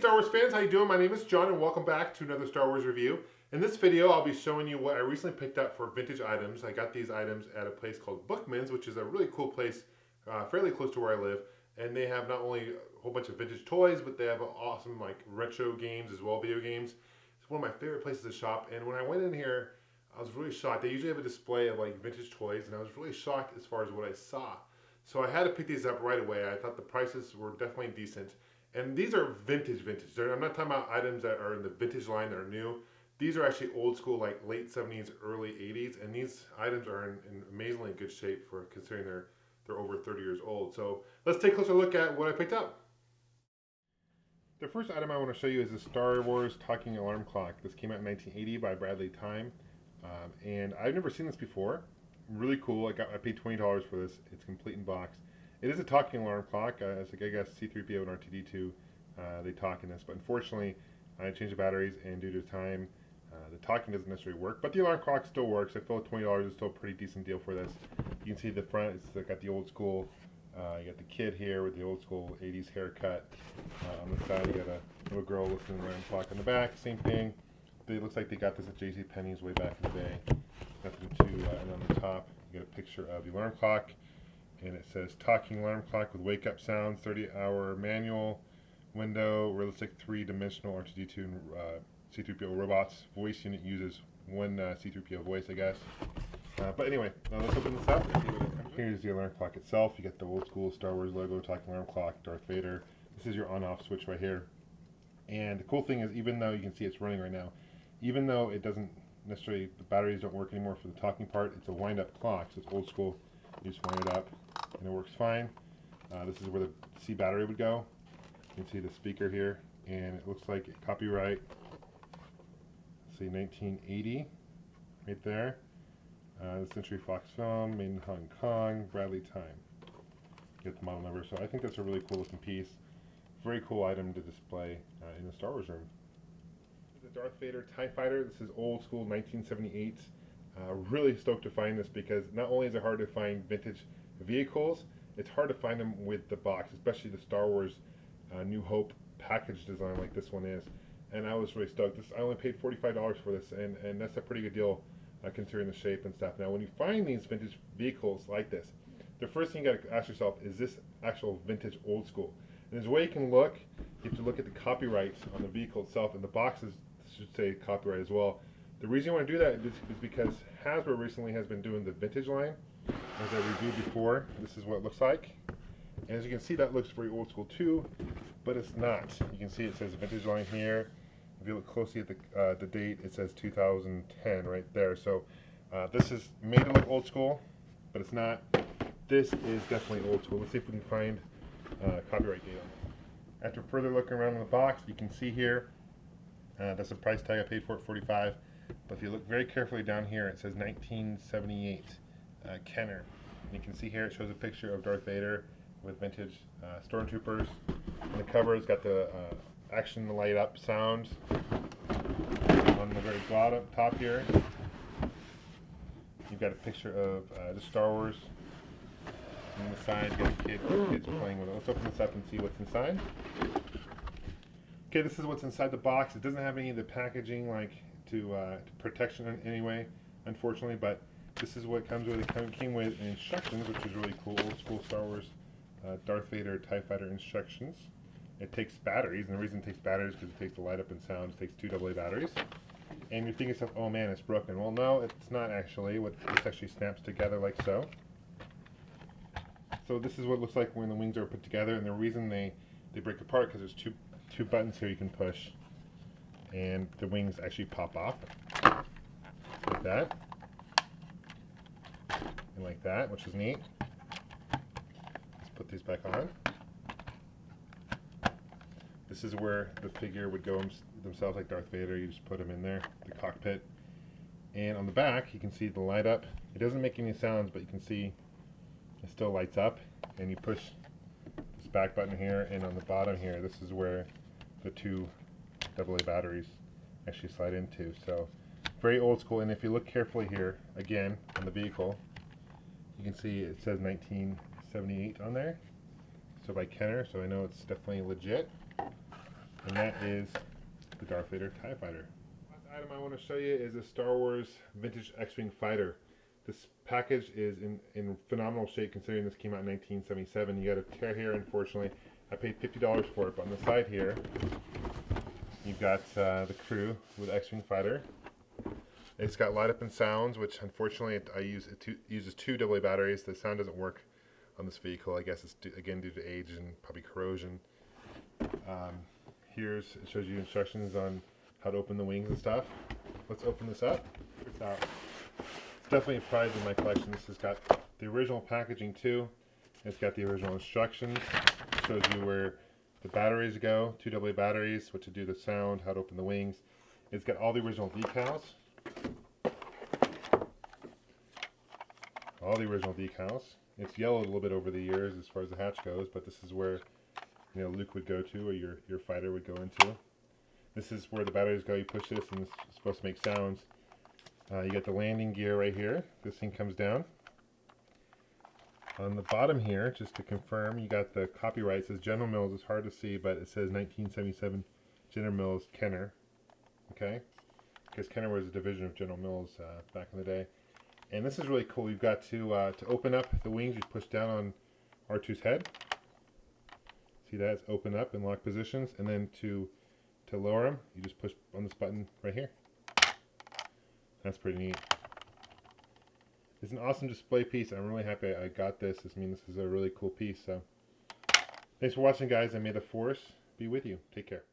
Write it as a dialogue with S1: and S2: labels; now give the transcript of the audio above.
S1: Star Wars fans, how you doing? My name is John and welcome back to another Star Wars review. In this video, I'll be showing you what I recently picked up for vintage items. I got these items at a place called Bookman's, which is a really cool place, fairly close to where I live. And they have not only a whole bunch of vintage toys, but they have awesome like retro games as well, video games. It's one of my favorite places to shop. And when I went in here, I was really shocked. They usually have a display of like vintage toys, and I was really shocked as far as what I saw. So I had to pick these up right away. I thought the prices were definitely decent. And these are vintage. I'm not talking about items that are in the vintage line that are new. These are actually old school, like late 70s, early 80s. And these items are in amazingly good shape for considering they're over 30 years old. So let's take a closer look at what I picked up. The first item I want to show you is the Star Wars talking alarm clock. This came out in 1980 by Bradley Time. And I've never seen this before. Really cool. I paid $20 for this. It's complete in box. It is a talking alarm clock. As I guess C-3PO and R2-D2, they talk in this. But unfortunately, I changed the batteries, and due to time, the talking doesn't necessarily work. But the alarm clock still works. I feel like $20 is still a pretty decent deal for this. You can see the front. It's got the old school. You got the kid here with the old school 80s haircut. On the side, you got a little girl listening to the alarm clock. On the back, same thing. It looks like they got this at JCPenney's way back in the day. Nothing too, and on the top, you get a picture of the alarm clock. And it says talking alarm clock with wake up sounds, 30-hour manual, window, realistic 3-dimensional R2-D2 and C-3PO robots. Voice unit uses one C-3PO voice, I guess. But anyway, now let's open this up and see what it comes with. Here's the alarm clock itself. You get the old school Star Wars logo, talking alarm clock, Darth Vader. This is your on-off switch right here. And the cool thing is, even though you can see it's running right now, even though it doesn't necessarily, the batteries don't work anymore for the talking part, it's a wind-up clock, so it's old school. You just wind it up, and it works fine. This is where the C battery would go. You can see the speaker here, and it looks like copyright, let's see, 1980, right there. The Century Fox film, made in Hong Kong, Bradley Time. Get the model number. So I think that's a really cool looking piece. Very cool item to display in the Star Wars room. The Darth Vader Tie Fighter. This is old school 1978. Really stoked to find this because not only is it hard to find vintage vehicles, it's hard to find them with the box, especially the Star Wars New Hope package design like this one is. And I was really stoked. I only paid $45 for this, and that's a pretty good deal considering the shape and stuff. Now, when you find these vintage vehicles like this, the first thing you got to ask yourself, is this actual vintage old school? And there's a way you can look. You have to look at the copyright on the vehicle itself, and the boxes should say copyright as well. The reason you want to do that is because Hasbro recently has been doing the vintage line. As I reviewed before, this is what it looks like. And as you can see, that looks very old school too, but it's not. You can see it says vintage line here. If you look closely at the date, it says 2010 right there. So this is made to look old school, but it's not. This is definitely old school. Let's see if we can find copyright date on it. After further looking around in the box, you can see here, that's the price tag I paid for it, $45. But if you look very carefully down here, it says 1978 Kenner. And you can see here it shows a picture of Darth Vader with vintage stormtroopers. And the cover has got the action light up sounds on the very bottom top here. You've got a picture of the Star Wars. On the side, you got kids playing with it. Let's open this up and see what's inside. Okay, this is what's inside the box. It doesn't have any of the packaging like to protection in any way, unfortunately, but this is what comes with it. It came with instructions, which is really cool. Old school Star Wars Darth Vader Tie Fighter instructions. It takes batteries, and the reason it takes batteries is because it takes the light up and sound. It takes 2 AA batteries. And you're thinking to yourself, oh man, it's broken. Well, no, it's not actually. This actually snaps together like so. So this is what it looks like when the wings are put together, and the reason they break apart because there's two buttons here you can push, and the wings actually pop off like that and like that, which is neat. Let's put these back on. This is where the figure would go themselves like Darth Vader. You just put them in there, the cockpit. And on the back, you can see the light up. It doesn't make any sounds, but you can see it still lights up. And you push this back button here, and on the bottom here, this is where the 2 AA batteries actually slide into. So very old school. And if you look carefully here, again, on the vehicle, you can see it says 1978 on there. So by Kenner, so I know it's definitely legit. and that is the Darth Vader Tie Fighter. Last item I want to show you is a Star Wars vintage X-Wing fighter. This package is in phenomenal shape considering this came out in 1977. You got a tear here, unfortunately. I paid $50 for it, but on the side here, you've got the crew with X-Wing fighter. It's got light up and sounds, which unfortunately it uses two AA batteries. The sound doesn't work on this vehicle. I guess it's again due to age and probably corrosion. It shows you instructions on how to open the wings and stuff. Let's open this up. It's out. It's definitely a prize in my collection. This has got the original packaging too. It's got the original instructions. It shows you where the batteries go, two AA batteries, what to do the sound, how to open the wings. It's got all the original decals. All the original decals. It's yellowed a little bit over the years as far as the hatch goes, but this is where Luke would go to, or your fighter would go into. This is where the batteries go. You push this, and it's supposed to make sounds. You get the landing gear right here. This thing comes down. On the bottom here, just to confirm, you got the copyright. It says General Mills. It's hard to see, but it says 1977 General Mills Kenner. Okay, because Kenner was a division of General Mills back in the day. And this is really cool. You've got to open up the wings. You push down on R2's head. See that? It's open up in lock positions, and then to lower them, you just push on this button right here. That's pretty neat. It's an awesome display piece. I'm really happy I got this. This is a really cool piece. So, thanks for watching, guys, and may the Force be with you. Take care.